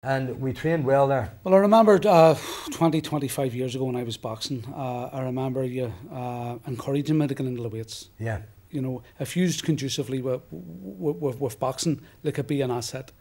and we trained well there. Well, I remember 20, 25 years ago when I was boxing, I remember you encouraging me to get into the weights. Yeah. You know, if used conducively with boxing, they could be an asset.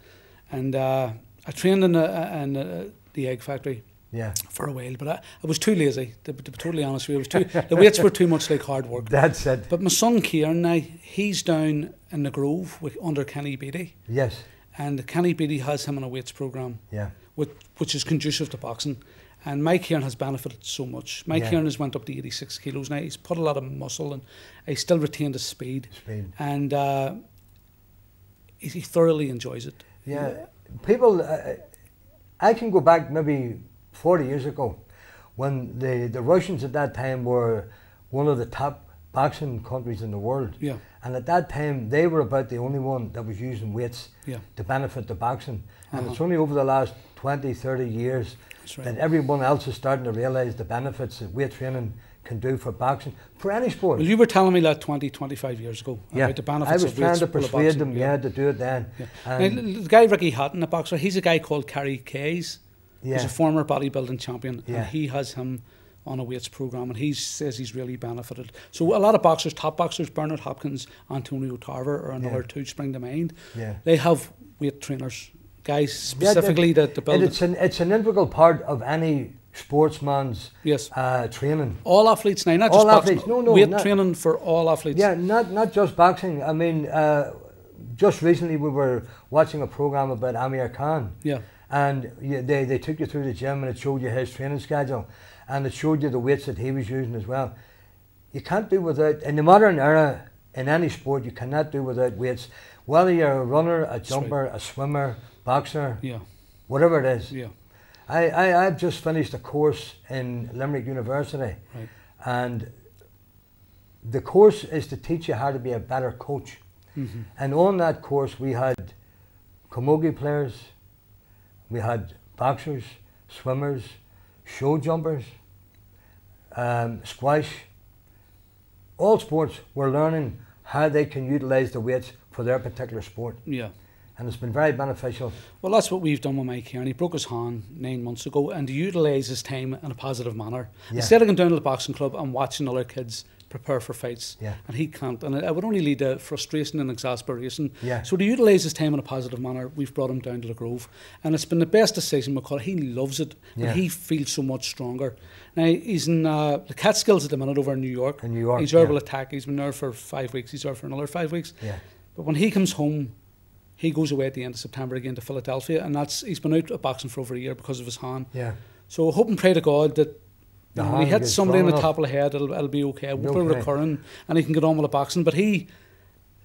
And I trained in the egg factory. Yeah. For a while, but I was too lazy, to be totally honest with you. The weights were too much like hard work. That's it. But my son Kieran now, he's down in the Grove under Kenny Beattie. Yes. And Kenny Beattie has him on a weights programme. Yeah. Which is conducive to boxing. And Mike Kieran has benefited so much. Mike Kieran has went up to 86 kilos now. He's put a lot of muscle and he still retained his speed. And he thoroughly enjoys it. Yeah. People, I can go back maybe 40 years ago, when the Russians at that time were one of the top boxing countries in the world. Yeah. And at that time, they were about the only one that was using weights to benefit the boxing. And it's only over the last 20, 30 years that everyone else is starting to realise the benefits that weight training can do for boxing, for any sport. Well, you were telling me that 20, 25 years ago about the benefits of weights. I was trying to persuade them, to do it then. Yeah. Now, the guy Ricky Hatton, the boxer, he's a guy called Kerry Kays. He's a former bodybuilding champion, and he has him on a weights programme, and he says he's really benefited. So a lot of boxers, top boxers, Bernard Hopkins, Antonio Tarver, or another two spring to mind. Yeah. They have weight trainers, guys specifically that build. It's an integral part of any sportsman's training. All athletes now, not just boxing. No, weight training for all athletes. Yeah, not just boxing. I mean, just recently we were watching a programme about Amir Khan. Yeah. And they took you through the gym and it showed you his training schedule and it showed you the weights that he was using as well. You can't do without, in the modern era, in any sport, you cannot do without weights. Whether you're a runner, a jumper, a swimmer, boxer, whatever it is. Yeah. I've just finished a course in Limerick University, and the course is to teach you how to be a better coach. And on that course we had camogie players, we had boxers, swimmers, show jumpers, squash. All sports were learning how they can utilise the weights for their particular sport. Yeah. And it's been very beneficial. Well, that's what we've done with Mike Kieran. He broke his hand 9 months ago, and to utilise his time in a positive manner. Instead of going down to the boxing club and watching other kids prepare for fights, and he can't, and it would only lead to frustration and exasperation. So to utilise his time in a positive manner, we've brought him down to the Grove, and it's been the best decision. McAuley, he loves it, and he feels so much stronger. Now he's in the Catskills at the minute over in New York. He's Herbal Attack. He's been there for 5 weeks. He's there for another 5 weeks. But when he comes home, he goes away at the end of September again to Philadelphia, and he's been out of boxing for over a year because of his hand. So hope and pray to God that when he hits somebody in the top of the head, it'll be okay. It won't be recurring, and he can get on with the boxing. But he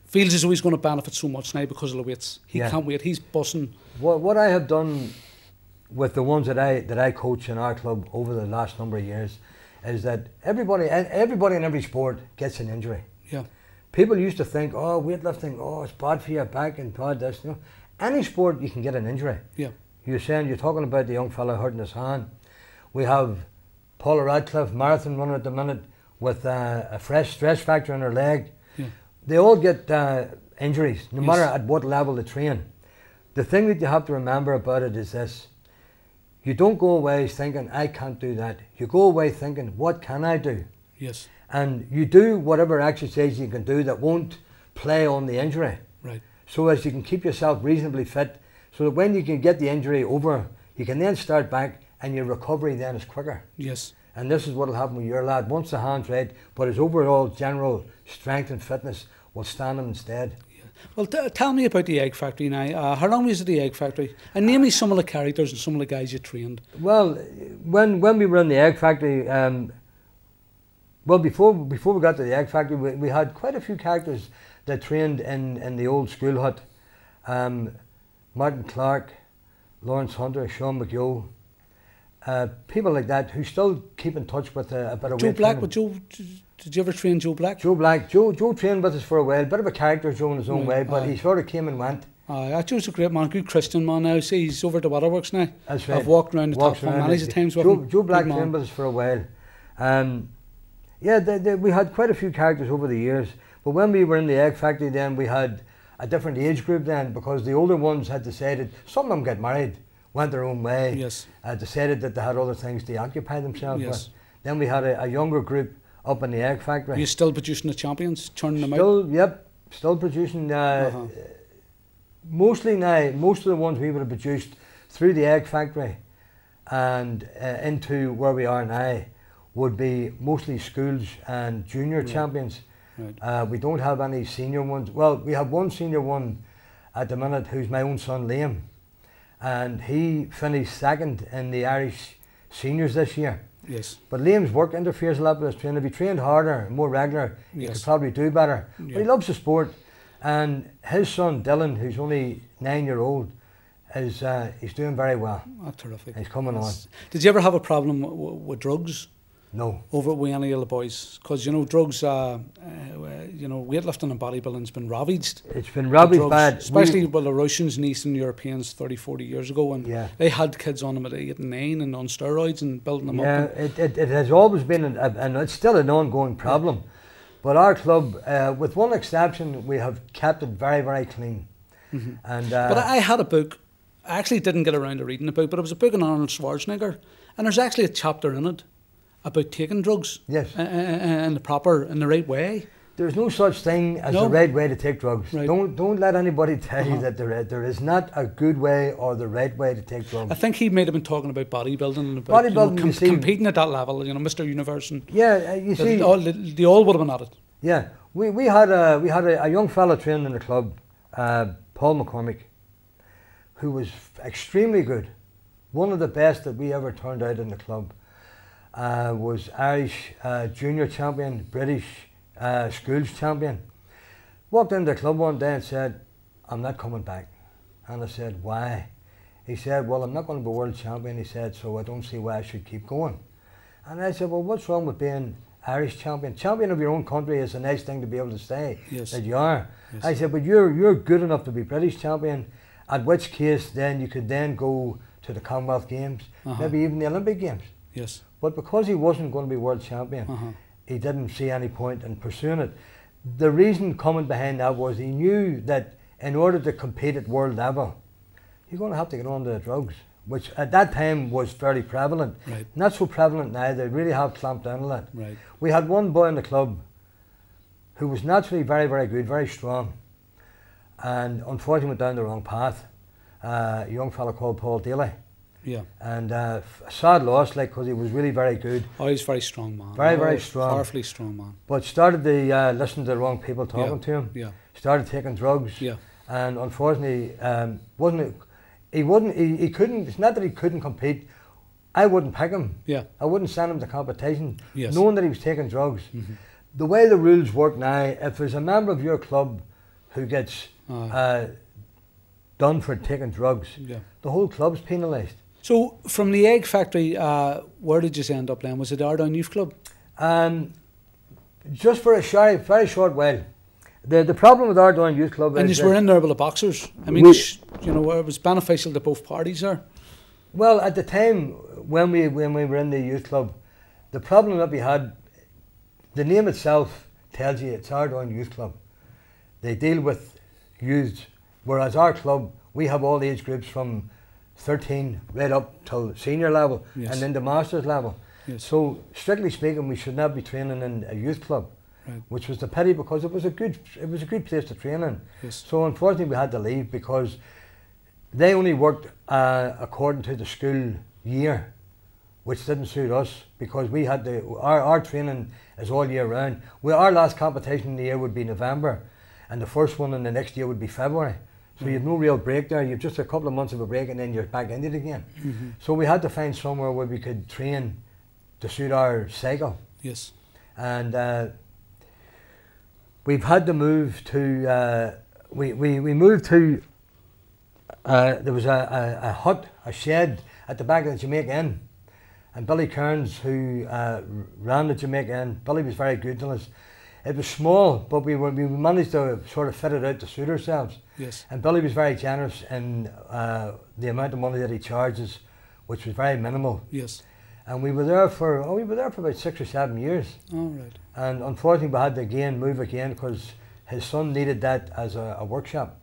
feels as though he's going to benefit so much now because of the weights. He can't wait. He's bussing. What I have done with the ones that I coach in our club over the last number of years is that everybody in every sport gets an injury. Yeah. People used to think, oh, weightlifting, oh, it's bad for your back and bad this. You know, any sport you can get an injury. Yeah. You're talking about the young fella hurting his hand. We have Paula Radcliffe, marathon runner at the minute, with a fresh stress fracture in her leg. Yeah. They all get injuries, no matter at what level they train. The thing that you have to remember about it is this. You don't go away thinking, I can't do that. You go away thinking, what can I do? Yes. And you do whatever exercise you can do that won't play on the injury. Right. So as you can keep yourself reasonably fit, so that when you can get the injury over, you can then start back and your recovery then is quicker. Yes. And this is what will happen with your lad. Once the hand's right, but his overall general strength and fitness will stand him instead. Yeah. Well, tell me about the Egg Factory now. How long was it the Egg Factory? And name me some of the characters and some of the guys you trained. Well, when we were in the Egg Factory, well, before we got to the Egg Factory, we had quite a few characters that trained in the old school hut. Martin Clark, Lawrence Hunter, Sean McGill, people like that who still keep in touch with a bit of Joe Black. But did you ever train Joe Black? Joe Black. Joe trained with us for a while. Bit of a character, Joe, in his own way, but he sort of came and went. Joe's a great man, good Christian man now. See, he's over at the Waterworks now. That's right. I've walked around the top one many times with him. Joe Black trained with us for a while. Yeah, we had quite a few characters over the years, but when we were in the Egg Factory then we had a different age group then, because the older ones had decided, some of them get married went their own way. Yes. Decided that they had other things to occupy themselves Yes. with. Then we had a younger group up in the egg factory. Are you still producing the champions, turning them out? Yep, still producing. Mostly now, most of the ones we would have produced through the egg factory and into where we are now would be mostly schools and junior champions. Right. We don't have any senior ones. Well, we have one senior one at the minute who's my own son Liam, and he finished second in the Irish seniors this year. Yes. But Liam's work interferes a lot with his training. If he trained harder, more regular, he could probably do better. Yeah. But he loves the sport, and his son Dylan, who's only 9-year-old, is he's doing very well. Oh, terrific. He's coming on. Did you ever have a problem with drugs? No. Over with any of the boys? Because, you know, drugs, you know, weightlifting and bodybuilding's been ravaged. It's been ravaged bad. Especially with the Russians and Eastern Europeans 30, 40 years ago. And they had kids on them at 8 and 9 and on steroids and building them up. Yeah, it has always been, and it's still an ongoing problem. But our club, with one exception, we have kept it very, very clean. Mm-hmm. And but I had a book. I actually didn't get around to reading the book, but it was a book on Arnold Schwarzenegger. And there's actually a chapter in it about taking drugs, yes, in the right way. There's no such thing as the right way to take drugs. Right. Don't let anybody tell you that there is not a good way or the right way to take drugs. I think he might have been talking about bodybuilding and about competing at that level. You know, Mr. Universe. And you see, they all would have been at it. Yeah, we had a young fella training in the club, Paul McCormick, who was extremely good, one of the best that we ever turned out in the club. Was Irish junior champion, British schools champion. Walked into the club one day and said, "I'm not coming back." And I said, "Why?" He said, "Well, I'm not going to be world champion." He said, "So I don't see why I should keep going." And I said, "Well, what's wrong with being Irish champion? Champion of your own country is a nice thing to be able to say that you are." Yes. I said, "But you're good enough to be British champion, at which case then you could then go to the Commonwealth Games, maybe even the Olympic Games." Yes. But because he wasn't going to be world champion, he didn't see any point in pursuing it. The reason coming behind that was he knew that in order to compete at world level, you're going to have to get on to the drugs, which at that time was fairly prevalent. Right. Not so prevalent now, they really have clamped down on that. Right. We had one boy in the club who was naturally very, very good, very strong, and unfortunately went down the wrong path. A young fellow called Paul Daly. Yeah. And a sad loss, like, because he was really very good. Oh, he's a very strong man. Very, very strong. Powerfully strong man. But started to listen to the wrong people talking to him. Yeah. Started taking drugs. Yeah. And unfortunately, he couldn't, it's not that he couldn't compete. I wouldn't pick him. Yeah. I wouldn't send him to competition, yes, knowing that he was taking drugs. Mm-hmm. The way the rules work now, if there's a member of your club who gets done for taking drugs, the whole club's penalised. So, from the egg factory, where did you end up then? Was it Ardown Youth Club? Just for a very short while. The problem with Ardown Youth Club and is... And you were in there with the boxers. I mean, you know, it was beneficial to both parties there. Well, at the time, when we were in the youth club, the problem that we had, the name itself tells you it's Ardown Youth Club. They deal with youths, whereas our club, we have all age groups from 13 right up till senior level, and then the masters level. Yes. So strictly speaking, we should not be training in a youth club, which was the pity because it was a good place to train in. Yes. So unfortunately, we had to leave because they only worked according to the school year, which didn't suit us because we had our training is all year round. Our last competition in the year would be November, and the first one in the next year would be February. So you have no real break there. You have just a couple of months of a break and then you're back into it again. Mm-hmm. So we had to find somewhere where we could train to suit our cycle. Yes. And we've had to move to, we moved to, there was a hut, a shed at the back of the Jamaica Inn. And Billy Kearns, who ran the Jamaica Inn, Billy was very good to us. It was small, but we managed to sort of fit it out to suit ourselves. Yes. And Billy was very generous in the amount of money that he charges, which was very minimal. Yes. And we were there for about 6 or 7 years. All right. And unfortunately, we had to move again because his son needed that as a workshop.